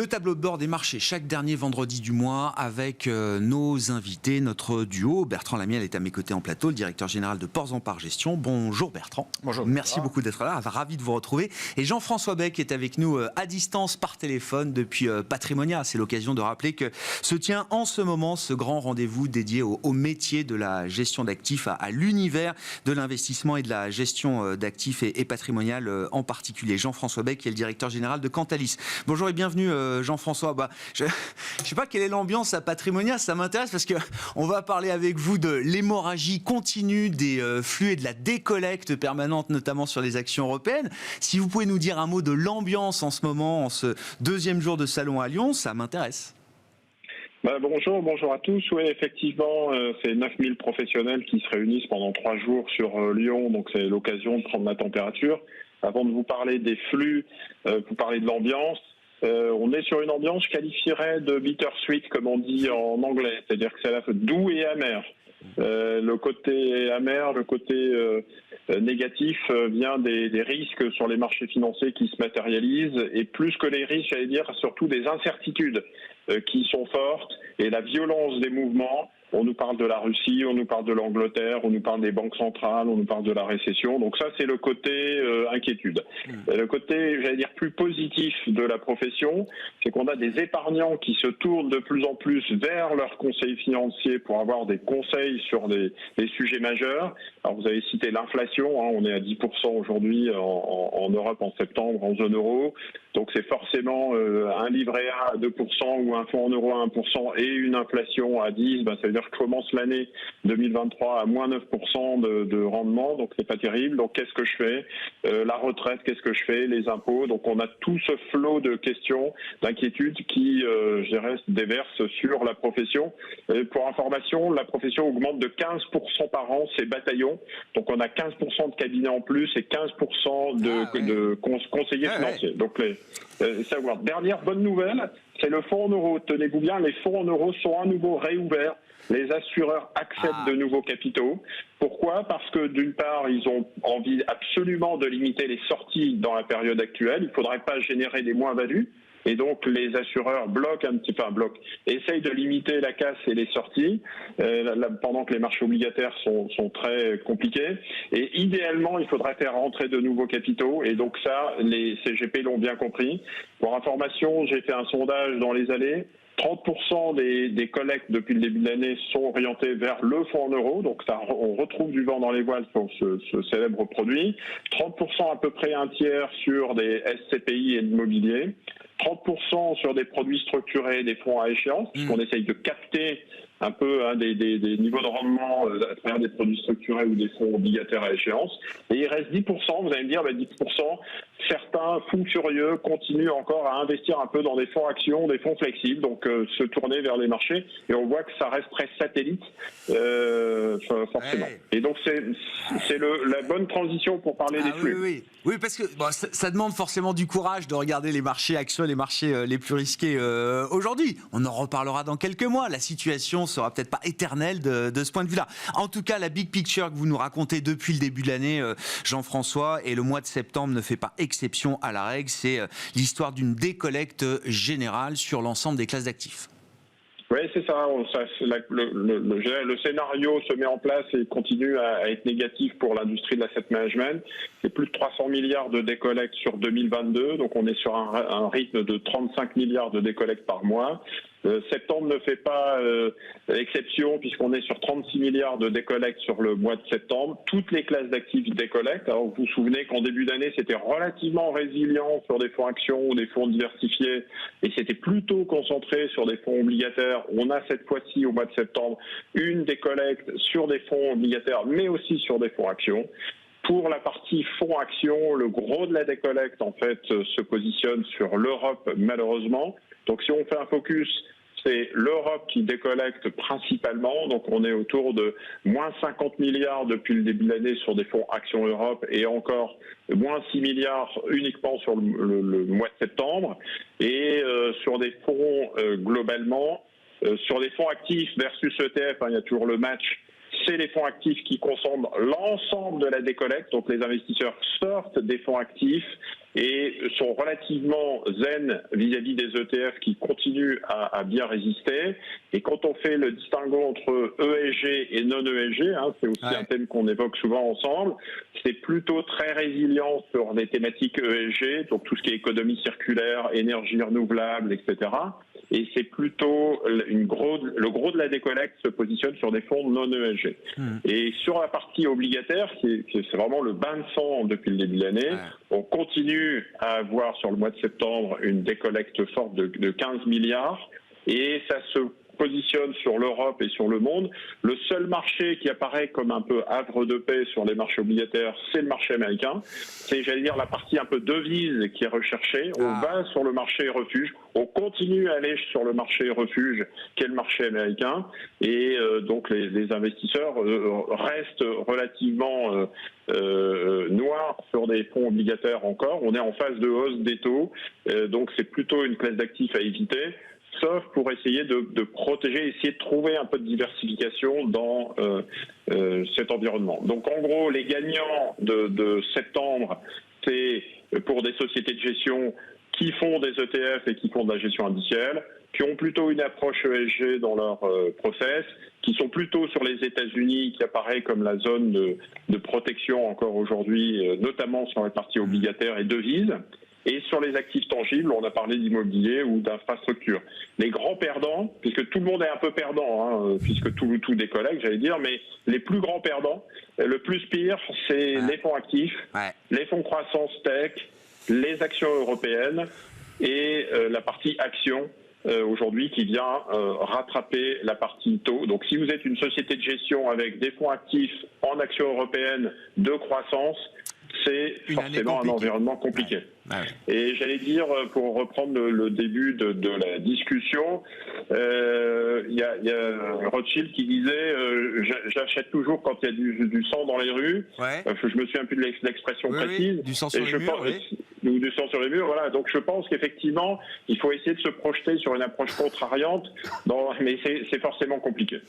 Le tableau de bord des marchés chaque dernier vendredi du mois avec nos invités, notre duo. Bertrand Lamiel est à mes côtés en plateau, le directeur général de Ports en Par Gestion. Bonjour Bertrand. Bonjour. Merci beaucoup d'être là, ravi de vous retrouver. Et Jean-François Bec est avec nous à distance par téléphone depuis Patrimonia. C'est l'occasion de rappeler que se tient en ce moment ce grand rendez-vous dédié au métier de la gestion d'actifs, à l'univers de l'investissement et de la gestion d'actifs et patrimonial en particulier. Jean-François Bec qui est le directeur général de Cantalis. Bonjour et bienvenue Jean-François. Je ne sais pas quelle est l'ambiance à Patrimonia, ça m'intéresse parce que on va parler avec vous de l'hémorragie continue des flux et de la décollecte permanente, notamment sur les actions européennes. Si vous pouvez nous dire un mot de l'ambiance en ce moment, en ce deuxième jour de salon à Lyon, ça m'intéresse. Bonjour à tous. Oui, effectivement, c'est 9000 professionnels qui se réunissent pendant 3 jours sur Lyon, donc c'est l'occasion de prendre la température. Avant de vous parler des flux, vous parlez de l'ambiance. On est sur une ambiance, je qualifierais de bittersweet, comme on dit en anglais, c'est-à-dire que c'est à la fois doux et amer. Le côté amer, le côté négatif vient des risques sur les marchés financiers qui se matérialisent, et plus que les risques, j'allais dire surtout des incertitudes qui sont fortes, et la violence des mouvements. On nous parle de la Russie, on nous parle de l'Angleterre, on nous parle des banques centrales, on nous parle de la récession. Donc ça, c'est le côté inquiétude. Le côté, j'allais dire, plus positif de la profession, c'est qu'on a des épargnants qui se tournent de plus en plus vers leurs conseils financiers pour avoir des conseils sur des sujets majeurs. Alors vous avez cité l'inflation, on est à 10% aujourd'hui en Europe en septembre, en zone euro. Donc c'est forcément un livret A à 2% ou un fonds en euros à 1% et une inflation à 10%, ça veut dire que je commence l'année 2023 à moins 9% de rendement, donc c'est pas terrible. Donc qu'est-ce que je fais ? La retraite, qu'est-ce que je fais ? Les impôts. Donc on a tout ce flot de questions, d'inquiétudes qui, je dirais, déversent sur la profession. Et pour information, la profession augmente de 15% par an ses bataillons. Donc on a 15% de cabinets en plus et 15% de conseillers financiers. Donc savoir. Dernière bonne nouvelle, c'est le fonds en euros. Tenez-vous bien, les fonds en euros sont à nouveau réouverts. Les assureurs acceptent de nouveaux capitaux. Pourquoi ? Parce que d'une part, ils ont envie absolument de limiter les sorties dans la période actuelle. Il ne faudrait pas générer des moins-values. Et donc les assureurs essayent de limiter la casse et les sorties pendant que les marchés obligataires sont très compliqués. Et idéalement, il faudrait faire rentrer de nouveaux capitaux. Et donc ça, les CGP l'ont bien compris. Pour information, j'ai fait un sondage dans les allées. 30% des collectes depuis le début de l'année sont orientées vers le fonds en euros, donc ça, on retrouve du vent dans les voiles sur ce célèbre produit. 30% à peu près un tiers sur des SCPI et l'immobilier. 30% sur des produits structurés, des fonds à échéance, puisqu'on essaye de capter un peu des niveaux de rendement à travers des produits structurés ou des fonds obligataires à échéance. Et il reste 10%, vous allez me dire, 10%, certains fous furieux continuent encore à investir un peu dans des fonds actions, des fonds flexibles, donc se tourner vers les marchés. Et on voit que ça reste très satellite, forcément. Et donc c'est la bonne transition pour parler des flux. Oui, parce que ça demande forcément du courage de regarder les marchés actions, les marchés les plus risqués aujourd'hui. On en reparlera dans quelques mois. La situation sera peut-être pas éternelle de ce point de vue-là. En tout cas, la big picture que vous nous racontez depuis le début de l'année, Jean-François, et le mois de septembre ne fait pas exception à la règle, c'est l'histoire d'une décollecte générale sur l'ensemble des classes d'actifs. Oui, c'est ça. Le scénario se met en place et continue à être négatif pour l'industrie de l'asset management. C'est plus de 300 milliards de décollectes sur 2022, donc on est sur un rythme de 35 milliards de décollectes par mois. Septembre ne fait pas exception puisqu'on est sur 36 milliards de décollectes sur le mois de septembre. Toutes les classes d'actifs décollectent. Alors vous vous souvenez qu'en début d'année, c'était relativement résilient sur des fonds actions ou des fonds diversifiés et c'était plutôt concentré sur des fonds obligataires. On a cette fois-ci, au mois de septembre, une décollecte sur des fonds obligataires mais aussi sur des fonds actions. Pour la partie fonds actions, le gros de la décollecte, en fait, se positionne sur l'Europe, malheureusement. Donc si on fait un focus, c'est l'Europe qui décollecte principalement. Donc on est autour de moins 50 milliards depuis le début de l'année sur des fonds Actions Europe et encore moins 6 milliards uniquement sur le mois de septembre. Et sur des fonds globalement, sur des fonds actifs versus ETF, il y a toujours le match. c'est les fonds actifs qui consomment l'ensemble de la décollecte. Donc les investisseurs sortent des fonds actifs et sont relativement zen vis-à-vis des ETF qui continuent à bien résister. Et quand on fait le distinguo entre ESG et non-ESG, c'est aussi un thème qu'on évoque souvent ensemble, c'est plutôt très résilient sur des thématiques ESG, donc tout ce qui est économie circulaire, énergie renouvelable, etc. Et c'est plutôt le gros de la décollecte se positionne sur des fonds non ESG. Et sur la partie obligataire, c'est vraiment le bain de sang depuis le début de l'année. On continue à avoir sur le mois de septembre une décollecte forte de 15 milliards et ça se positionne sur l'Europe et sur le monde. Le seul marché qui apparaît comme un peu havre de paix sur les marchés obligataires, c'est le marché américain. C'est, j'allais dire, la partie un peu devise qui est recherchée. On va sur le marché refuge. On continue à aller sur le marché refuge, qui est le marché américain. Et donc, les investisseurs restent relativement noirs sur des fonds obligataires encore. On est en phase de hausse des taux. Donc, c'est plutôt une classe d'actifs à éviter, sauf pour essayer de protéger, essayer de trouver un peu de diversification dans cet environnement. Donc en gros, les gagnants de septembre, c'est pour des sociétés de gestion qui font des ETF et qui font de la gestion indicielle, qui ont plutôt une approche ESG dans leur process, qui sont plutôt sur les États-Unis, qui apparaît comme la zone de protection encore aujourd'hui, notamment sur les parties obligataires et devises. Et sur les actifs tangibles, on a parlé d'immobilier ou d'infrastructure. Les grands perdants, puisque tout le monde est un peu perdant, puisque tout décollecte, j'allais dire, mais les plus grands perdants, le plus pire, c'est les fonds actifs, les fonds croissance tech, les actions européennes et la partie actions aujourd'hui qui vient rattraper la partie taux. Donc si vous êtes une société de gestion avec des fonds actifs en actions européennes de croissance, c'est forcément un environnement compliqué. Et j'allais dire, pour reprendre le début de la discussion, il y a Rothschild qui disait j'achète toujours quand il y a du sang dans les rues. Je me souviens plus de l'expression précise. Du sang sur les murs, ou du sang sur les murs, voilà. Donc je pense qu'effectivement, il faut essayer de se projeter sur une approche contrariante, mais c'est forcément compliqué.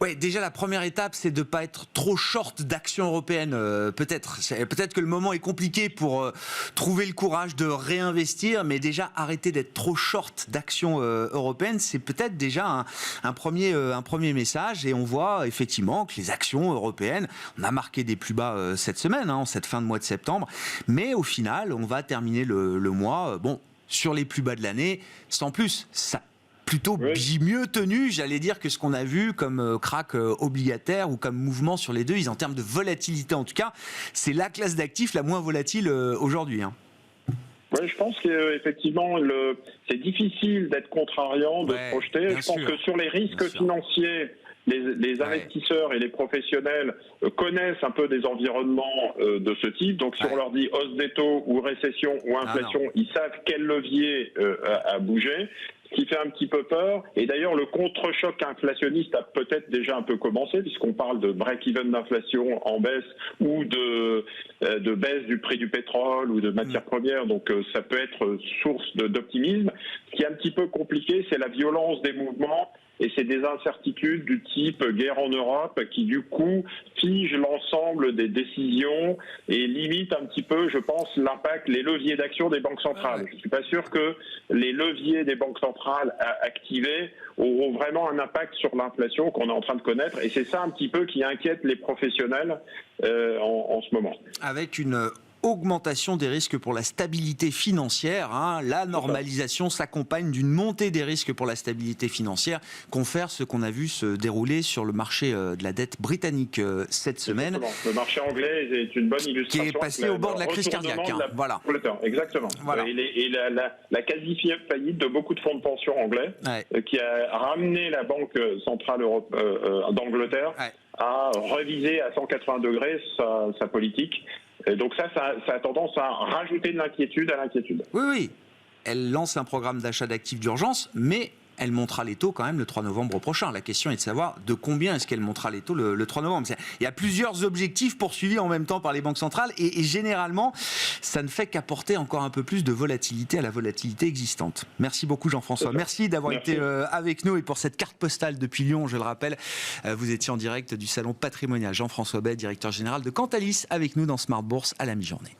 Ouais, déjà la première étape, c'est de ne pas être trop short d'actions européennes. Peut-être que le moment est compliqué pour trouver le courage de réinvestir, mais déjà arrêter d'être trop short d'actions européennes, c'est peut-être déjà un premier message. Et on voit effectivement que les actions européennes, on a marqué des plus bas cette semaine, en cette fin de mois de septembre, mais au final, on va terminer le mois, sur les plus bas de l'année, sans plus. Ça plutôt mieux tenu, j'allais dire, que ce qu'on a vu comme crack obligataire ou comme mouvement sur les devises. En termes de volatilité, en tout cas, c'est la classe d'actifs la moins volatile aujourd'hui. Oui, je pense qu'effectivement, c'est difficile d'être contrariant, de se projeter. Je pense que sur les risques financiers, les investisseurs et les professionnels connaissent un peu des environnements de ce type. Donc, si on leur dit hausse des taux ou récession ou inflation, ils savent quel levier à bouger. Ce qui fait un petit peu peur. Et d'ailleurs, le contre-choc inflationniste a peut-être déjà un peu commencé, puisqu'on parle de break-even d'inflation en baisse ou de baisse du prix du pétrole ou de matières premières. Donc, ça peut être source d'optimisme. Ce qui est un petit peu compliqué, c'est la violence des mouvements. Et c'est des incertitudes du type guerre en Europe qui, du coup, fige l'ensemble des décisions et limite un petit peu, je pense, l'impact, les leviers d'action des banques centrales. Je ne suis pas sûr que les leviers des banques centrales activés auront vraiment un impact sur l'inflation qu'on est en train de connaître. Et c'est ça un petit peu qui inquiète les professionnels en ce moment. Avec une augmentation des risques pour la stabilité financière. La normalisation s'accompagne d'une montée des risques pour la stabilité financière, confère ce qu'on a vu se dérouler sur le marché de la dette britannique cette semaine. Le marché anglais est une bonne illustration. Qui est passé au bord de la crise cardiaque. Voilà. Exactement. Voilà. Et la quasi-faillite de beaucoup de fonds de pension anglais, qui a ramené la Banque centrale d'Angleterre à reviser à 180 degrés sa politique. Et donc ça a tendance à rajouter de l'inquiétude à l'inquiétude. Oui. Elle lance un programme d'achat d'actifs d'urgence, mais elle montera les taux quand même le 3 novembre prochain. La question est de savoir de combien est-ce qu'elle montera les taux le 3 novembre. Il y a plusieurs objectifs poursuivis en même temps par les banques centrales et généralement, ça ne fait qu'apporter encore un peu plus de volatilité à la volatilité existante. Merci beaucoup Jean-François. Merci d'avoir été avec nous et pour cette carte postale depuis Lyon, je le rappelle. Vous étiez en direct du salon patrimonial. Jean-François Bay, directeur général de Cantalis, avec nous dans Smart Bourse à la mi-journée.